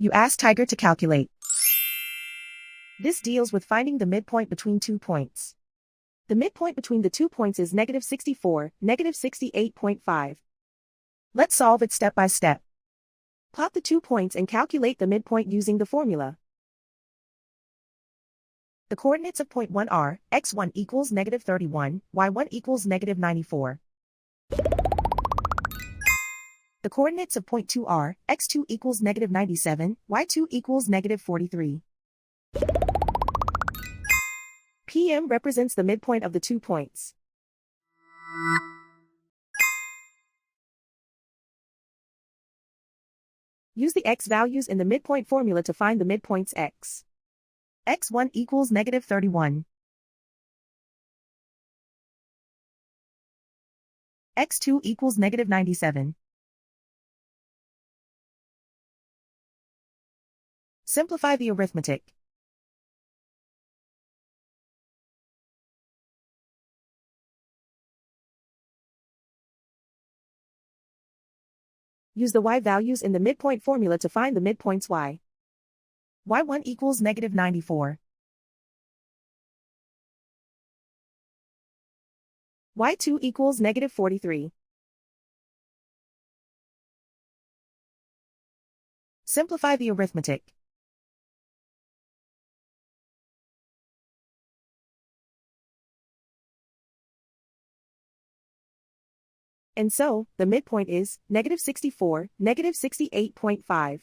You ask Tiger to calculate. This deals with finding the midpoint between 2 points. The midpoint between the 2 points is -64, -68.5. Let's solve it step by step. Plot the 2 points and calculate the midpoint using the formula. The coordinates of point 1 are, x1 equals -31, y1 equals -94. The coordinates of point 2 are, x2 equals -97, y2 equals -43. PM represents the midpoint of the 2 points. Use the x values in the midpoint formula to find the midpoints x. x1 equals -31. x2 equals -97. Simplify the arithmetic. Use the y values in the midpoint formula to find the midpoints y. y1 equals -94. y2 equals -43. Simplify the arithmetic. And so, the midpoint is -64, -68.5.